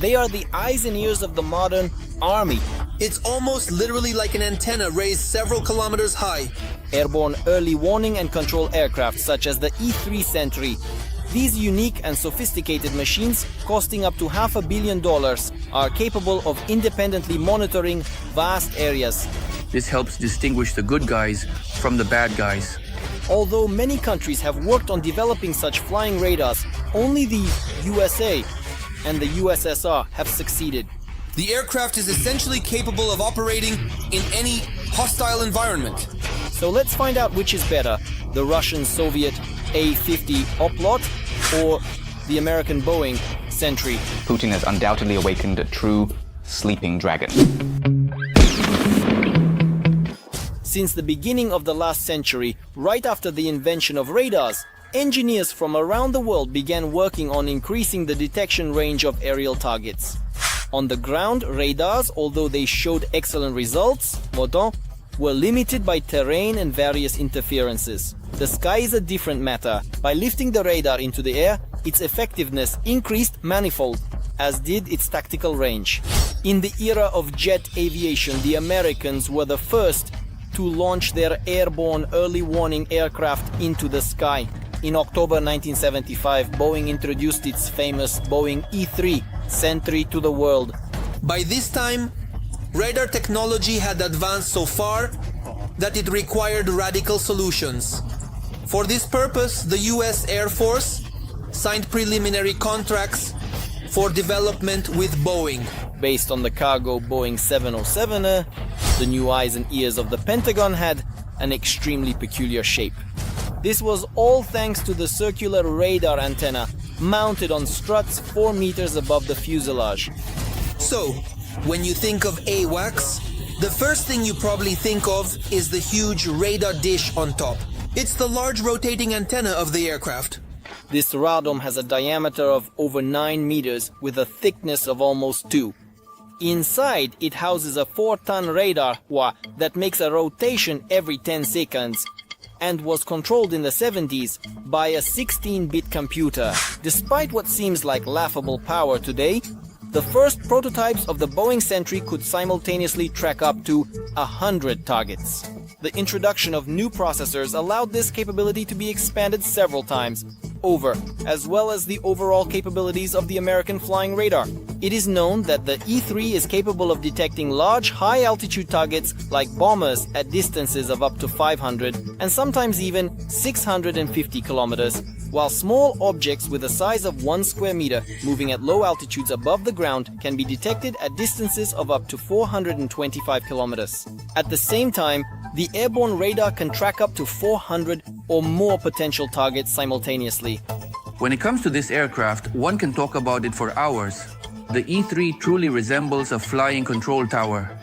They are the eyes and ears of the modern army. It's almost literally like an antenna raised several kilometers high. Airborne early warning and control aircraft such as the E-3 Sentry. These unique and sophisticated machines, costing up to $500 million, are capable of independently monitoring vast areas. This helps distinguish the good guys from the bad guys. Although many countries have worked on developing such flying radars, only the USA and the USSR have succeeded. The aircraft is essentially capable of operating in any hostile environment. So let's find out which is better, the Russian-Soviet A-50 Oplot or the American Boeing Sentry. Putin has undoubtedly awakened a true sleeping dragon. Since the beginning of the last century, right after the invention of radars, engineers from around the world began working on increasing the detection range of aerial targets. On the ground, radars, although they showed excellent results, were limited by terrain and various interferences. The sky is a different matter. By lifting the radar into the air, its effectiveness increased manifold, as did its tactical range. In the era of jet aviation, the Americans were the first to launch their airborne early warning aircraft into the sky. In October 1975, Boeing introduced its famous Boeing E-3 Sentry to the world. By this time, radar technology had advanced so far that it required radical solutions. For this purpose, the US Air Force signed preliminary contracts for development with Boeing. Based on the cargo Boeing 707, the new eyes and ears of the Pentagon had an extremely peculiar shape. This was all thanks to the circular radar antenna mounted on struts 4 meters above the fuselage. So, when you think of AWACS, the first thing you probably think of is the huge radar dish on top. It's the large rotating antenna of the aircraft. This radome has a diameter of over 9 meters with a thickness of almost 2. Inside, it houses a 4-ton radar that makes a rotation every 10 seconds and was controlled in the 70s by a 16-bit computer. Despite what seems like laughable power today, the first prototypes of the Boeing Sentry could simultaneously track up to 100 targets. The introduction of new processors allowed this capability to be expanded several times over, as well as the overall capabilities of the American flying radar. It is known that the E-3 is capable of detecting large, high-altitude targets like bombers at distances of up to 500 and sometimes even 650 kilometers, while small objects with a size of 1 square meter moving at low altitudes above the ground can be detected at distances of up to 425 kilometers. At the same time, the airborne radar can track up to 400 or more potential targets simultaneously. When it comes to this aircraft, one can talk about it for hours. The E-3 truly resembles a flying control tower.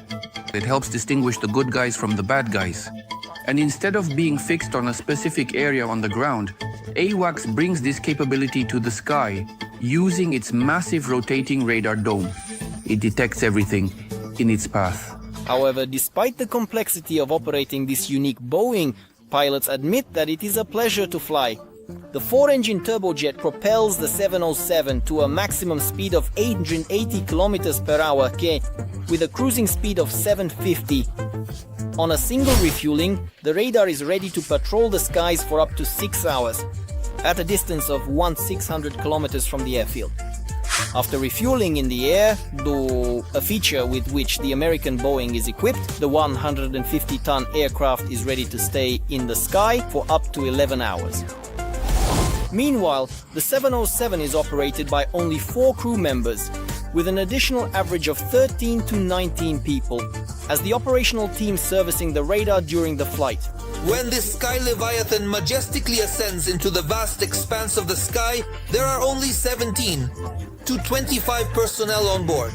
It helps distinguish the good guys from the bad guys. And instead of being fixed on a specific area on the ground, AWACS brings this capability to the sky using its massive rotating radar dome. It detects everything in its path. However, despite the complexity of operating this unique Boeing, pilots admit that it is a pleasure to fly. The 4-engine turbojet propels the 707 to a maximum speed of 880 km per hour with a cruising speed of 750. On a single refueling, the radar is ready to patrol the skies for up to 6 hours, at a distance of 1,600 km from the airfield. After refueling in the air, a feature with which the American Boeing is equipped, the 150-ton aircraft is ready to stay in the sky for up to 11 hours. Meanwhile, the 707 is operated by only 4 crew members, with an additional average of 13 to 19 people, as the operational team servicing the radar during the flight. When this sky leviathan majestically ascends into the vast expanse of the sky, there are only 17 to 25 personnel on board.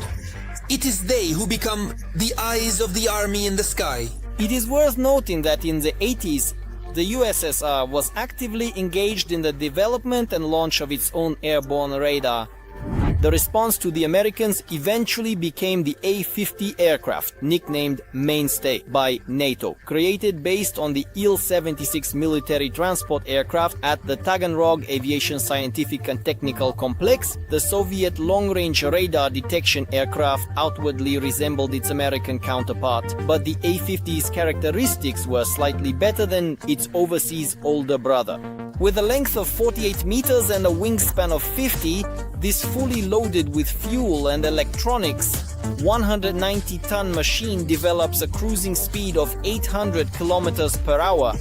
It is they who become the eyes of the army in the sky. It is worth noting that in the 80s, the USSR was actively engaged in the development and launch of its own airborne radar. The response to the Americans eventually became the A-50 aircraft, nicknamed Mainstay by NATO, created based on the Il-76 military transport aircraft at the Taganrog Aviation Scientific and Technical Complex. The Soviet long-range radar detection aircraft outwardly resembled its American counterpart, but the A-50's characteristics were slightly better than its overseas older brother. With a length of 48 meters and a wingspan of 50, this fully loaded with fuel and electronics 190-ton machine develops a cruising speed of 800 kilometers per hour,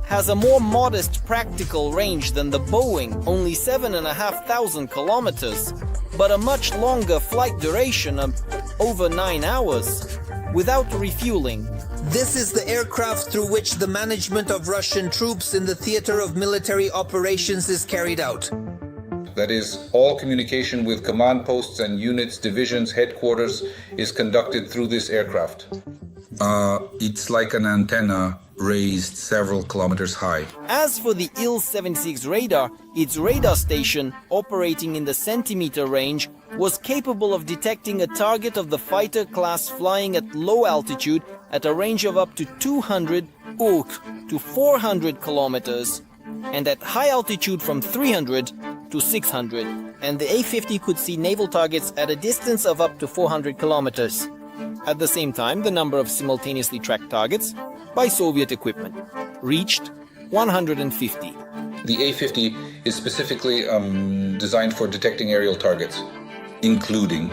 has a more modest practical range than the Boeing, only 7,500 kilometers, but a much longer flight duration of over 9 hours, without refueling. This is the aircraft through which the management of Russian troops in the theater of military operations is carried out. That is, all communication with command posts and units, divisions, headquarters is conducted through this aircraft. It's like an antenna raised several kilometers high. As for the Il-76 radar, its radar station, operating in the centimeter range, was capable of detecting a target of the fighter class flying at low altitude at a range of up to 200 to 400 kilometers, and at high altitude from 300 to 600. And the A-50 could see naval targets at a distance of up to 400 kilometers. At the same time, the number of simultaneously tracked targets by Soviet equipment reached 150. The A-50 is specifically designed for detecting aerial targets, including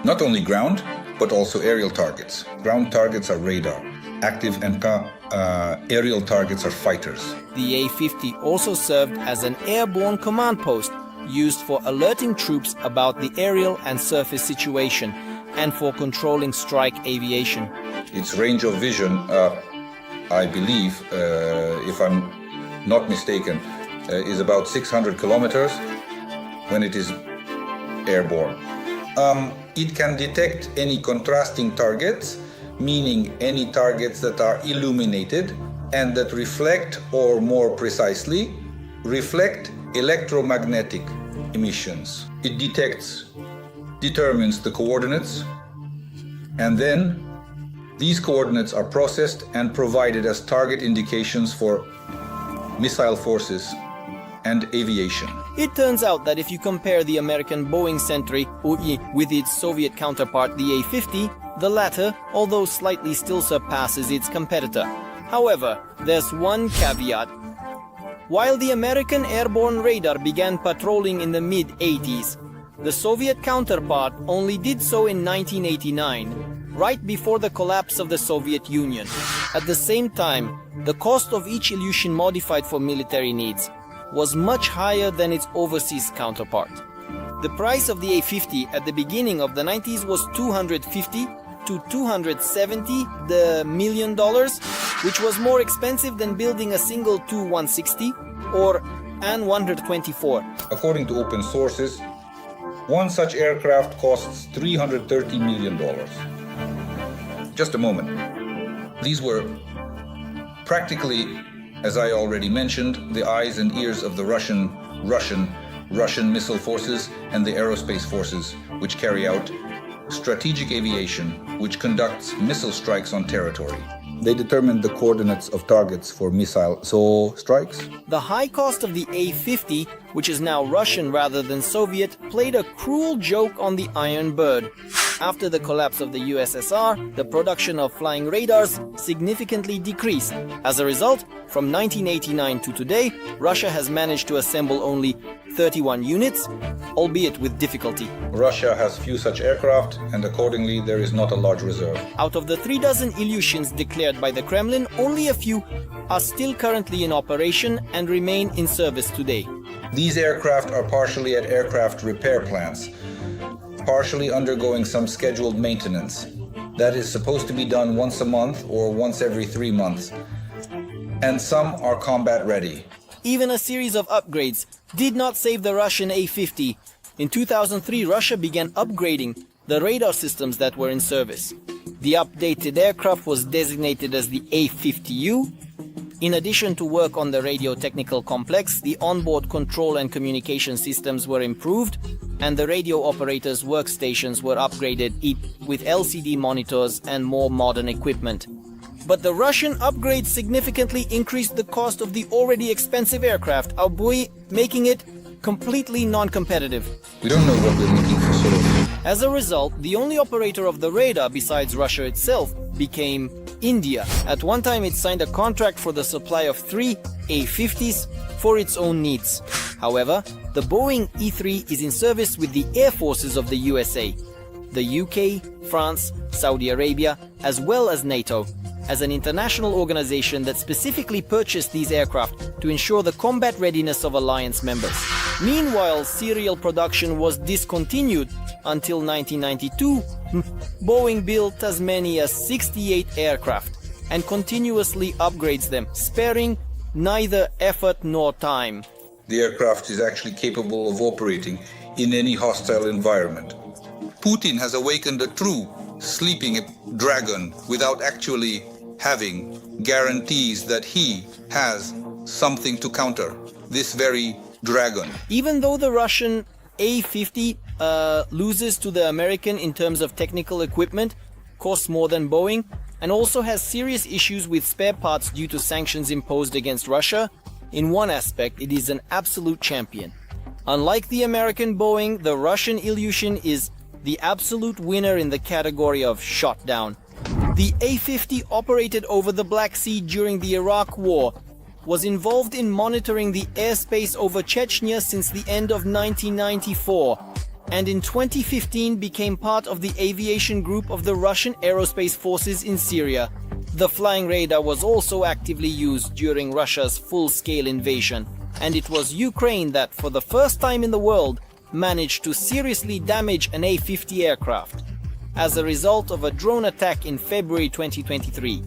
not only ground, but also aerial targets. Ground targets are radar. Active and aerial targets are fighters. The A-50 also served as an airborne command post used for alerting troops about the aerial and surface situation and for controlling strike aviation. Its range of vision, I believe, if I'm not mistaken, is about 600 kilometers when it is airborne. It can detect any contrasting targets, meaning any targets that are illuminated and that reflect, or more precisely, reflect electromagnetic emissions. It determines the coordinates, and then these coordinates are processed and provided as target indications for missile forces and aviation. It turns out that if you compare the American Boeing Sentry OE with its Soviet counterpart, the A-50, the latter, although slightly, still surpasses its competitor. However, there's one caveat. While the American airborne radar began patrolling in the mid-80s, the Soviet counterpart only did so in 1989, right before the collapse of the Soviet Union. At the same time, the cost of each Ilyushin modified for military needs was much higher than its overseas counterpart. The price of the A-50 at the beginning of the 90s was $250 to $270 million, which was more expensive than building a single Tu-160 or An-124. According to open sources, one such aircraft costs $330 million. Just a moment. These were practically, as I already mentioned, the eyes and ears of the Russian missile forces and the aerospace forces, which carry out strategic aviation, which conducts missile strikes on territory. They determine the coordinates of targets for missile strikes. The high cost of the A-50, which is now Russian rather than Soviet, played a cruel joke on the Iron Bird. After the collapse of the USSR, the production of flying radars significantly decreased. As a result, from 1989 to today, Russia has managed to assemble only 31 units, albeit with difficulty. Russia has few such aircraft, and accordingly there is not a large reserve. Out of the 3 dozen Ilyushins declared by the Kremlin, only a few are still currently in operation and remain in service today. These aircraft are partially at aircraft repair plants, partially undergoing some scheduled maintenance. That is supposed to be done once a month or once every 3 months. And some are combat ready. Even a series of upgrades did not save the Russian A-50. In 2003, Russia began upgrading the radar systems that were in service. The updated aircraft was designated as the A-50U. In addition to work on the radio technical complex, the onboard control and communication systems were improved. and the radio operators' workstations were upgraded with LCD monitors and more modern equipment. But the Russian upgrade significantly increased the cost of the already expensive aircraft, making it completely non-competitive. We don't know what we're looking for, sort of. As a result, the only operator of the radar besides Russia itself became India. At one time it signed a contract for the supply of 3 A-50s for its own needs. However, the Boeing E-3 is in service with the air forces of the USA, the UK, France, Saudi Arabia, as well as NATO, as an international organization that specifically purchased these aircraft to ensure the combat readiness of alliance members. Meanwhile, serial production was discontinued until 1992. Boeing built as many as 68 aircraft and continuously upgrades them, sparing neither effort nor time. The aircraft is actually capable of operating in any hostile environment. Putin has awakened a true sleeping dragon without actually having guarantees that he has something to counter this very dragon. Even though the Russian A-50 loses to the American in terms of technical equipment, costs more than Boeing, and also has serious issues with spare parts due to sanctions imposed against Russia, in one aspect it is an absolute champion. Unlike the American Boeing, the Russian Ilyushin is the absolute winner in the category of shot down. The A-50 operated over the Black Sea during the Iraq War, was involved in monitoring the airspace over Chechnya since the end of 1994, and in 2015 became part of the aviation group of the Russian Aerospace Forces in Syria. The flying radar was also actively used during Russia's full-scale invasion, and it was Ukraine that, for the first time in the world, managed to seriously damage an A-50 aircraft as a result of a drone attack in February 2023.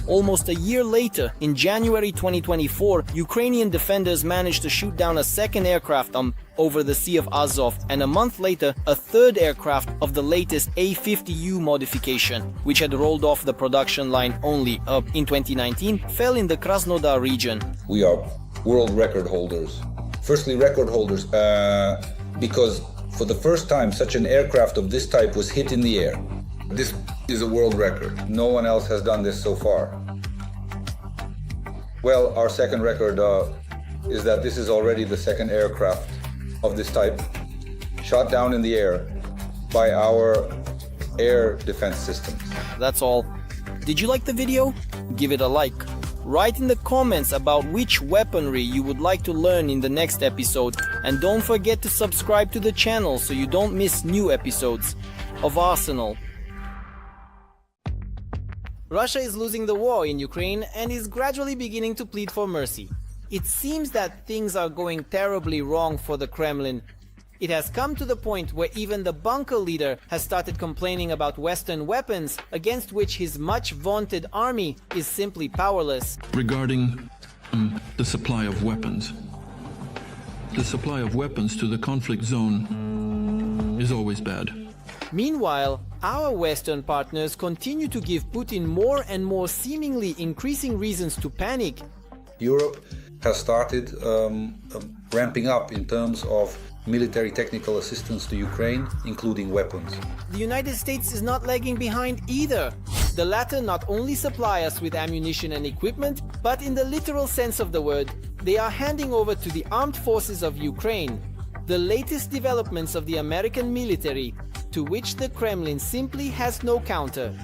Almost a year later, in January 2024, Ukrainian defenders managed to shoot down a second aircraft over the Sea of Azov, and a month later, a third aircraft of the latest A-50U modification, which had rolled off the production line only in 2019, fell in the Krasnodar region. We are world record holders. Firstly, record holders, because for the first time such an aircraft of this type was hit in the air. This is a world record. No one else has done this so far. Well, our second record is that this is already the second aircraft of this type shot down in the air by our air defense systems. That's all. Did you like the video? Give it a like. Write in the comments about which weaponry you would like to learn in the next episode, and don't forget to subscribe to the channel so you don't miss new episodes of Arsenal. Russia is losing the war in Ukraine and is gradually beginning to plead for mercy. It seems that things are going terribly wrong for the Kremlin. It has come to the point where even the bunker leader has started complaining about Western weapons, against which his much vaunted army is simply powerless. Regarding the supply of weapons. The supply of weapons to the conflict zone is always bad. Meanwhile, our Western partners continue to give Putin more and more seemingly increasing reasons to panic. Europe has started ramping up in terms of military technical assistance to Ukraine, including weapons. The United States is not lagging behind either. The latter not only supply us with ammunition and equipment, but in the literal sense of the word, they are handing over to the armed forces of Ukraine the latest developments of the American military, to which the Kremlin simply has no counter.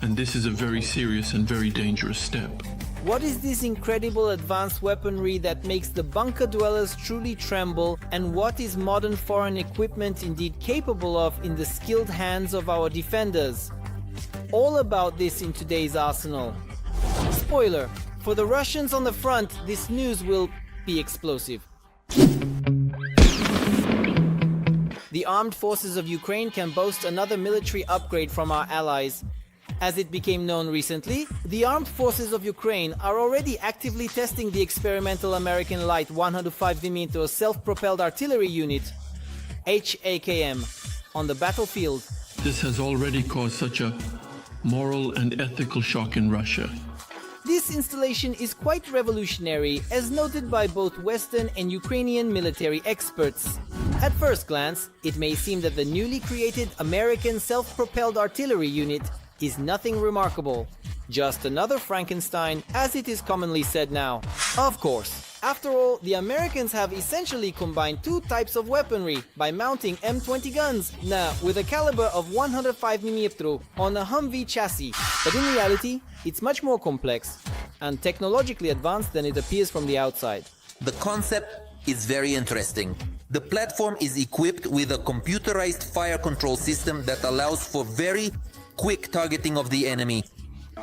And this is a very serious and very dangerous step. What is this incredible advanced weaponry that makes the bunker dwellers truly tremble, and what is modern foreign equipment indeed capable of in the skilled hands of our defenders? All about this in today's Arsenal. Spoiler: for the Russians on the front, this news will be explosive. The armed forces of Ukraine can boast another military upgrade from our allies. As it became known recently, the armed forces of Ukraine are already actively testing the experimental American light 105mm self-propelled artillery unit, HAKM, on the battlefield. This has already caused such a moral and ethical shock in Russia. This This installation is quite revolutionary, as noted by both Western and Ukrainian military experts. At first glance, it may seem that the newly created American self-propelled artillery unit is nothing remarkable. Just another Frankenstein, as it is commonly said now. Of course. After all, the Americans have essentially combined two types of weaponry by mounting M20 guns, now with a caliber of 105mm on a Humvee chassis. But in reality, it's much more complex and technologically advanced than it appears from the outside. The concept is very interesting. The platform is equipped with a computerized fire control system that allows for very quick targeting of the enemy.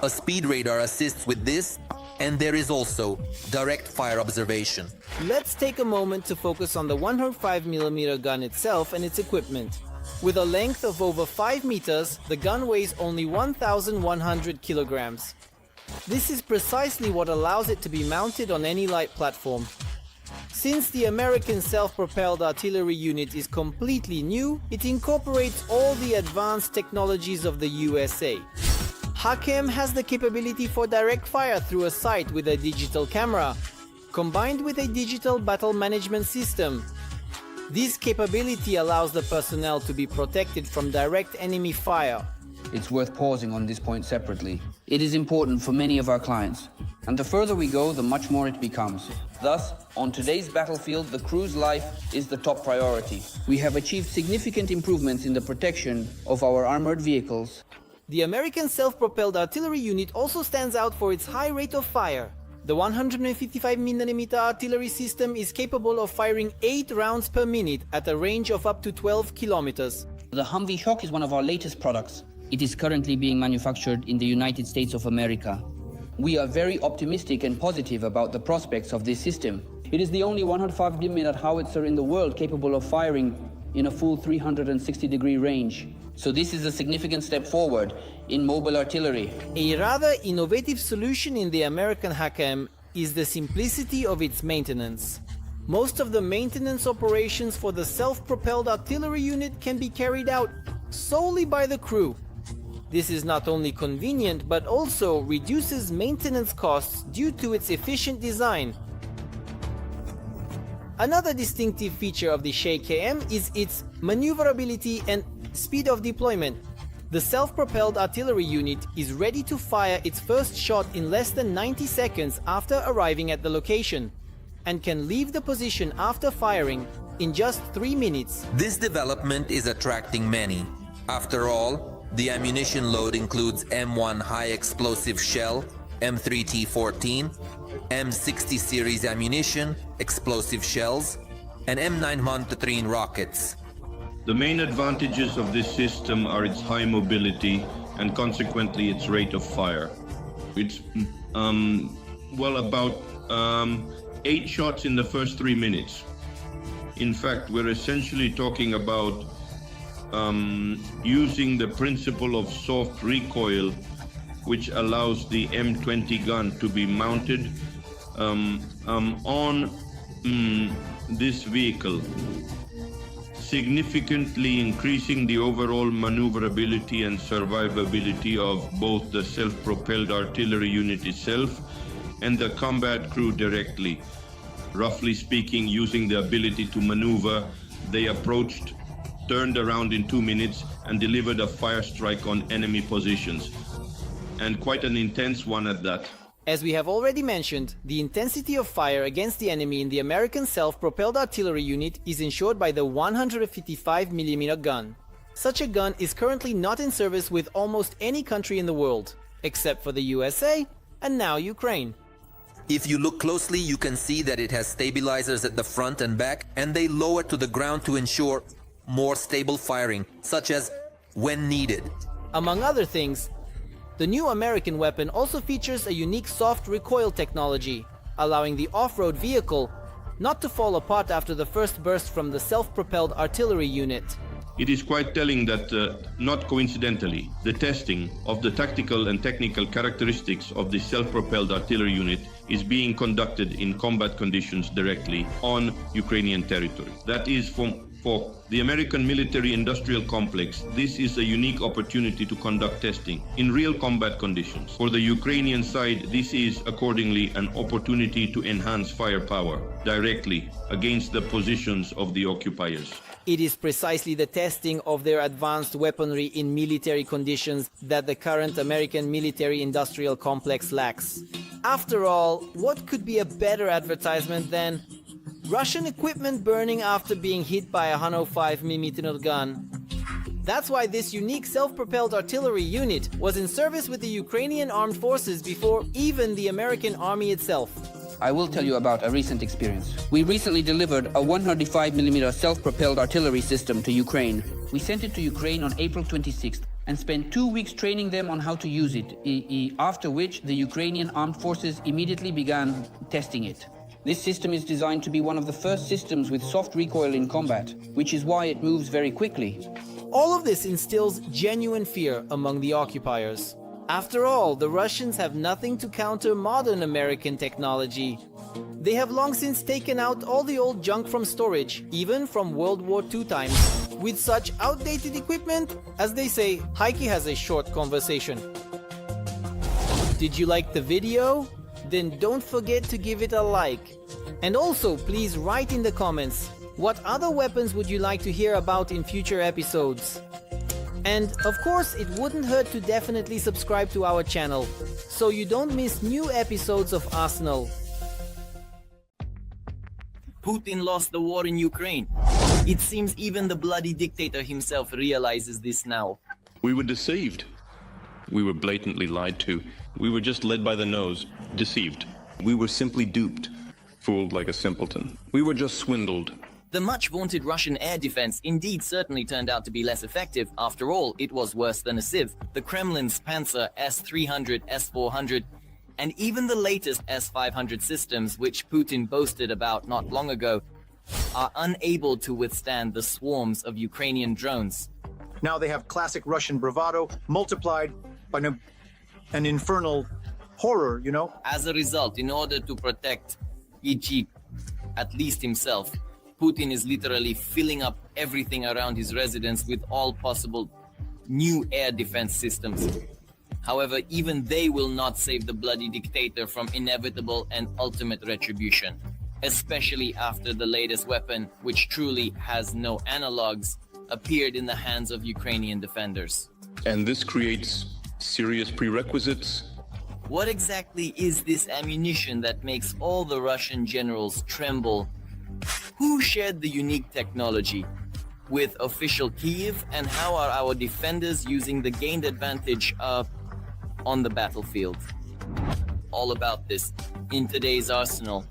A speed radar assists with this, and there is also direct fire observation. Let's take a moment to focus on the 105mm gun itself and its equipment. With a length of over 5 meters, the gun weighs only 1,100 kilograms. This is precisely what allows it to be mounted on any light platform. Since the American self-propelled artillery unit is completely new, it incorporates all the advanced technologies of the USA. HACM has the capability for direct fire through a sight with a digital camera, combined with a digital battle management system. This capability allows the personnel to be protected from direct enemy fire. It's worth pausing on this point separately. It is important for many of our clients, and the further we go, the much more it becomes. Thus, on today's battlefield, the crew's life is the top priority. We have achieved significant improvements in the protection of our armored vehicles. The American self-propelled artillery unit also stands out for its high rate of fire. The 155mm artillery system is capable of firing 8 rounds per minute at a range of up to 12 kilometers. The Humvee Shock is one of our latest products. It is currently being manufactured in the United States of America. We are very optimistic and positive about the prospects of this system. It is the only 105mm howitzer in the world capable of firing in a full 360-degree range. So this is a significant step forward in mobile artillery. A rather innovative solution in the American HACM is the simplicity of its maintenance. Most of the maintenance operations for the self-propelled artillery unit can be carried out solely by the crew. This is not only convenient, but also reduces maintenance costs due to its efficient design. Another distinctive feature of the KM is its maneuverability and speed of deployment. The self-propelled artillery unit is ready to fire its first shot in less than 90 seconds after arriving at the location, and can leave the position after firing in just 3 minutes. This development is attracting many. After all, the ammunition load includes M1 high explosive shell, M3T14, M60 series ammunition, explosive shells, and M9 Montatrine rockets. The main advantages of this system are its high mobility and consequently its rate of fire. It's about 8 shots in the first 3 minutes. In fact, we're essentially talking about using the principle of soft recoil, which allows the M20 gun to be mounted on this vehicle, significantly increasing the overall maneuverability and survivability of both the self-propelled artillery unit itself and the combat crew directly. Roughly speaking, using the ability to maneuver, they approached, turned around in 2 minutes and delivered a fire strike on enemy positions, and quite an intense one at that. As we have already mentioned, the intensity of fire against the enemy in the American self-propelled artillery unit is ensured by the 155mm gun. Such a gun is currently not in service with almost any country in the world, except for the USA and now Ukraine. If you look closely, you can see that it has stabilizers at the front and back, and they lower to the ground to ensure more stable firing, such as when needed. Among other things, the new American weapon also features a unique soft recoil technology, allowing the off-road vehicle not to fall apart after the first burst from the self-propelled artillery unit. It is quite telling that, not coincidentally, the testing of the tactical and technical characteristics of the self-propelled artillery unit is being conducted in combat conditions directly on Ukrainian territory. That is, from For the American military-industrial complex, this is a unique opportunity to conduct testing in real combat conditions. For the Ukrainian side, this is accordingly an opportunity to enhance firepower directly against the positions of the occupiers. It is precisely the testing of their advanced weaponry in military conditions that the current American military-industrial complex lacks. After all, what could be a better advertisement than Russian equipment burning after being hit by a 105mm gun? That's why this unique self-propelled artillery unit was in service with the Ukrainian armed forces before even the American army itself. I will tell you about a recent experience. We recently delivered a 105mm self-propelled artillery system to Ukraine. We sent it to Ukraine on April 26th and spent 2 weeks training them on how to use it, after which the Ukrainian armed forces immediately began testing it. This system is designed to be one of the first systems with soft recoil in combat, which is why it moves very quickly. All of this instills genuine fear among the occupiers. After all, the Russians have nothing to counter modern American technology. They have long since taken out all the old junk from storage, even from World War II times. With such outdated equipment, as they say, Heike has a short conversation. Did you like the video? Then don't forget to give it a like. And also, please write in the comments, what other weapons would you like to hear about in future episodes? And of course, it wouldn't hurt to definitely subscribe to our channel, so you don't miss new episodes of Arsenal. Putin lost the war in Ukraine. It seems even the bloody dictator himself realizes this now. We were deceived. We were blatantly lied to. We were just led by the nose, deceived. We were simply duped, fooled like a simpleton. We were just swindled. The much-vaunted Russian air defense indeed certainly turned out to be less effective. After all, it was worse than a sieve. The Kremlin's Panzer S-300, S-400, and even the latest S-500 systems, which Putin boasted about not long ago, are unable to withstand the swarms of Ukrainian drones. Now they have classic Russian bravado multiplied by an infernal horror, you know? As a result, in order to protect Kyiv, at least himself, Putin is literally filling up everything around his residence with all possible new air defense systems. However, even they will not save the bloody dictator from inevitable and ultimate retribution, especially after the latest weapon, which truly has no analogs, appeared in the hands of Ukrainian defenders. And this creates serious prerequisites. What exactly is this ammunition that makes all the Russian generals tremble? Who shared the unique technology with official Kyiv, and how are our defenders using the gained advantage on the battlefield? All about this in today's Arsenal.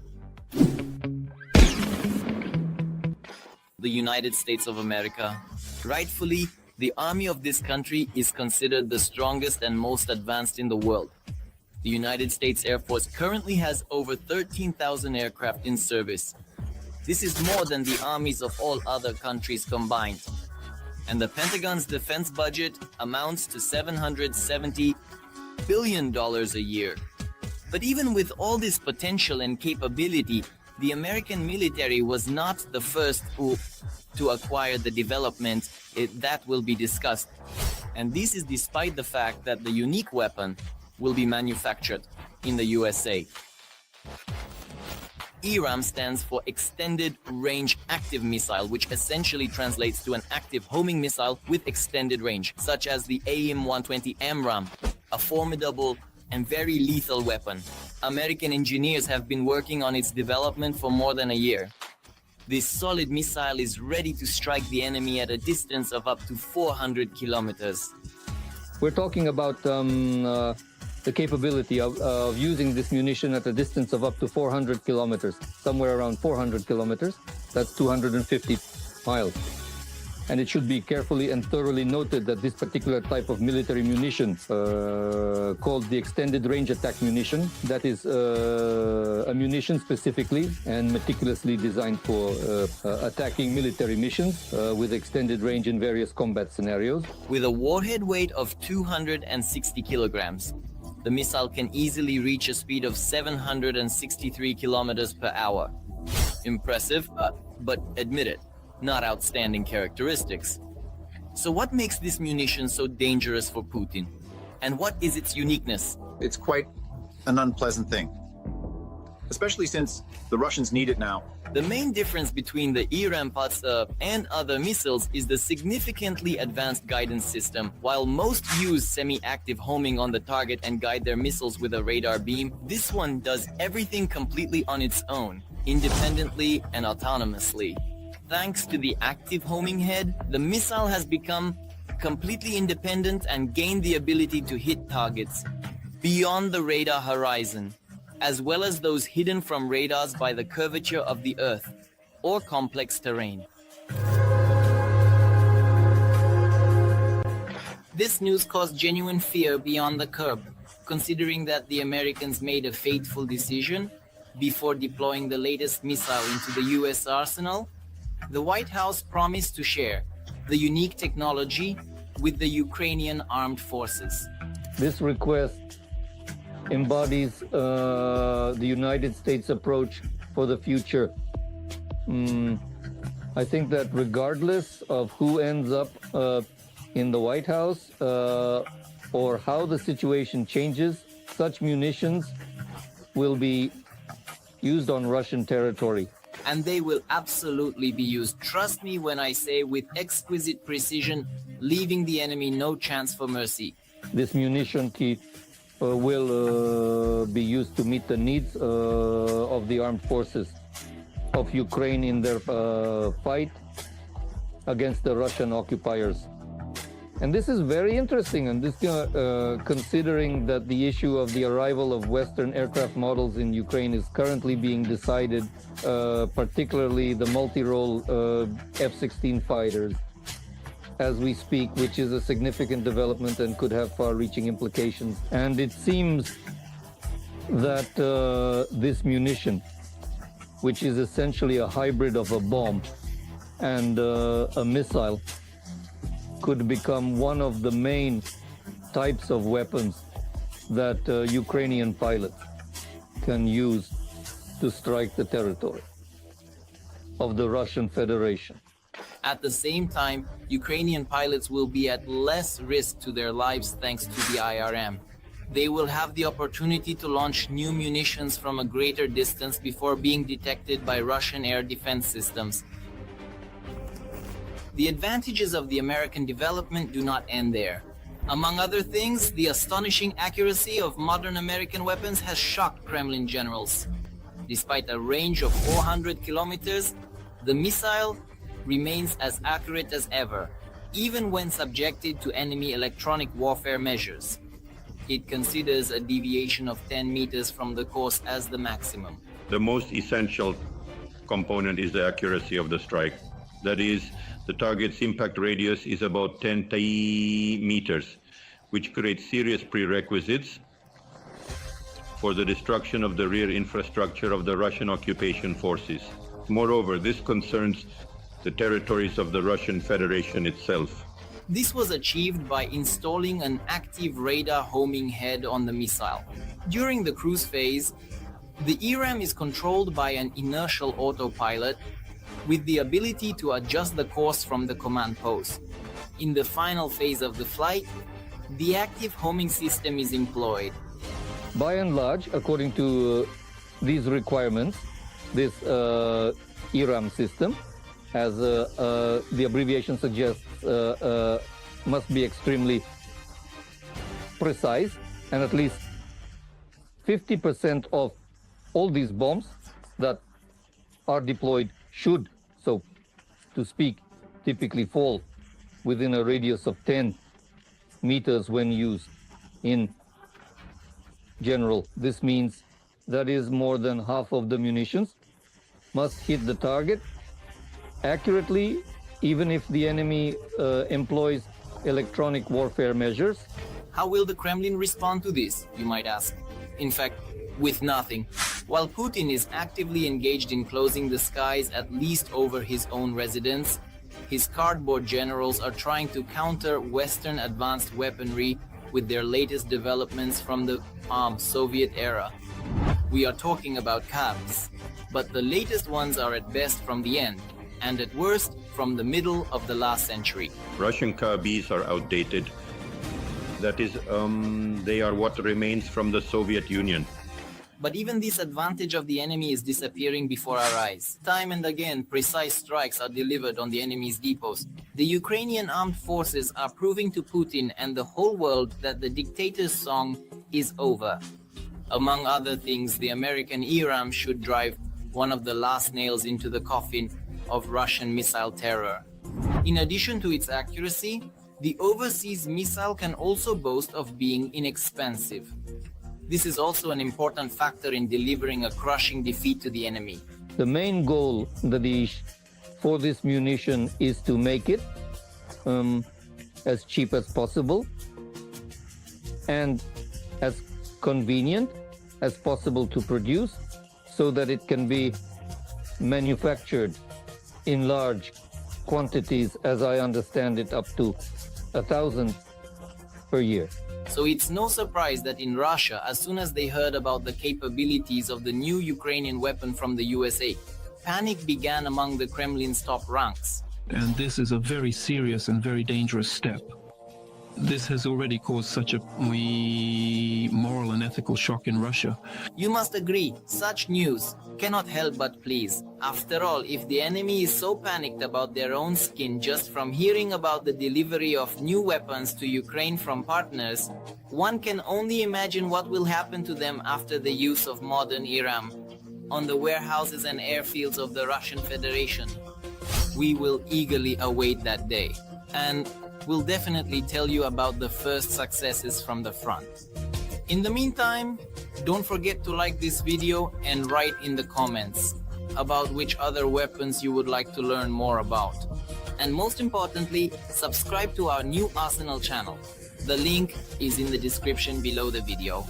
The United States of America. Rightfully, the army of this country is considered the strongest and most advanced in the world. The United States Air Force currently has over 13,000 aircraft in service. This is more than the armies of all other countries combined. And the Pentagon's defense budget amounts to $770 billion a year. But even with all this potential and capability, the American military was not the first to acquire the development that will be discussed. And this is despite the fact that the unique weapon will be manufactured in the USA. ERAM stands for Extended Range Active Missile, which essentially translates to an active homing missile with extended range, such as the AIM-120 AMRAAM, a formidable and very lethal weapon. American engineers have been working on its development for more than a year. This solid missile is ready to strike the enemy at a distance of up to 400 kilometers. We're talking about the capability of using this munition at a distance of up to 400 kilometers, somewhere around 400 kilometers. That's 250 miles. And it should be carefully and thoroughly noted that this particular type of military munition, called the extended range attack munition, that is a munition specifically and meticulously designed for attacking military missions with extended range in various combat scenarios. With a warhead weight of 260 kilograms, the missile can easily reach a speed of 763 kilometers per hour. Impressive, but admit it, not outstanding characteristics. So what makes this munition so dangerous for Putin? And what is its uniqueness? It's quite an unpleasant thing, especially since the Russians need it now. The main difference between the ERAM and other missiles is the significantly advanced guidance system. While most use semi-active homing on the target and guide their missiles with a radar beam, this one does everything completely on its own, independently and autonomously. Thanks to the active homing head, the missile has become completely independent and gained the ability to hit targets beyond the radar horizon, as well as those hidden from radars by the curvature of the Earth or complex terrain. This news caused genuine fear beyond the curb, considering that the Americans made a fateful decision before deploying the latest missile into the US arsenal. The White House promised to share the unique technology with the Ukrainian armed forces. This request embodies the United States approach for the future. I think that regardless of who ends up in the White House or how the situation changes, such munitions will be used on Russian territory. And they will absolutely be used. Trust me when I say with exquisite precision, leaving the enemy no chance for mercy. This munition kit will be used to meet the needs of the armed forces of Ukraine in their fight against the Russian occupiers. And this is very interesting, and this considering that the issue of the arrival of Western aircraft models in Ukraine is currently being decided, particularly the multi-role F-16 fighters, as we speak, which is a significant development and could have far-reaching implications. And it seems that this munition, which is essentially a hybrid of a bomb and a missile, could become one of the main types of weapons that Ukrainian pilots can use to strike the territory of the Russian Federation. At the same time, Ukrainian pilots will be at less risk to their lives thanks to the ERAM. They will have the opportunity to launch new munitions from a greater distance before being detected by Russian air defense systems. The advantages of the American development do not end there. Among other things, the astonishing accuracy of modern American weapons has shocked Kremlin generals. Despite a range of 400 kilometers, the missile remains as accurate as ever, even when subjected to enemy electronic warfare measures. It considers a deviation of 10 meters from the course as the maximum. The most essential component is the accuracy of the strike. That is, the target's impact radius is about 10 meters, which creates serious prerequisites for the destruction of the rear infrastructure of the Russian occupation forces. Moreover, this concerns the territories of the Russian Federation itself. This was achieved by installing an active radar homing head on the missile. During the cruise phase, the ERAM is controlled by an inertial autopilot with the ability to adjust the course from the command post. In the final phase of the flight, the active homing system is employed. By and large, according to these requirements, this ERAM system, as the abbreviation suggests, must be extremely precise, and at least 50% of all these bombs that are deployed should, so to speak, typically fall within a radius of 10 meters when used in general. This means that is more than half of the munitions must hit the target accurately, even if the enemy employs electronic warfare measures. How will the Kremlin respond to this, you might ask? In fact, with nothing. While Putin is actively engaged in closing the skies at least over his own residence, his cardboard generals are trying to counter Western advanced weaponry with their latest developments from the Soviet era. We are talking about Kyiv, but the latest ones are at best from the end. and at worst from the middle of the last century. Russian Kyiv are outdated. That is, they are what remains from the Soviet Union. But even this advantage of the enemy is disappearing before our eyes. Time and again, precise strikes are delivered on the enemy's depots. The Ukrainian armed forces are proving to Putin and the whole world that the dictator's song is over. Among other things, the American ERAM should drive one of the last nails into the coffin of Russian missile terror. In addition to its accuracy, the overseas missile can also boast of being inexpensive. This is also an important factor in delivering a crushing defeat to the enemy. The main goal for this munition is to make it as cheap as possible and as convenient as possible to produce, so that it can be manufactured in large quantities, as I understand it, up to 1,000 per year. So it's no surprise that in Russia, as soon as they heard about the capabilities of the new Ukrainian weapon from the USA, panic began among the Kremlin's top ranks. And this is a very serious and very dangerous step. This has already caused such a moral and ethical shock in Russia. You must agree, such news cannot help but please. After all, if the enemy is so panicked about their own skin just from hearing about the delivery of new weapons to Ukraine from partners, one can only imagine what will happen to them after the use of modern ERAM on the warehouses and airfields of the Russian Federation. We will eagerly await that day, and we'll definitely tell you about the first successes from the front. In the meantime, don't forget to like this video and write in the comments about which other weapons you would like to learn more about. And most importantly, subscribe to our new Arsenal channel. The link is in the description below the video.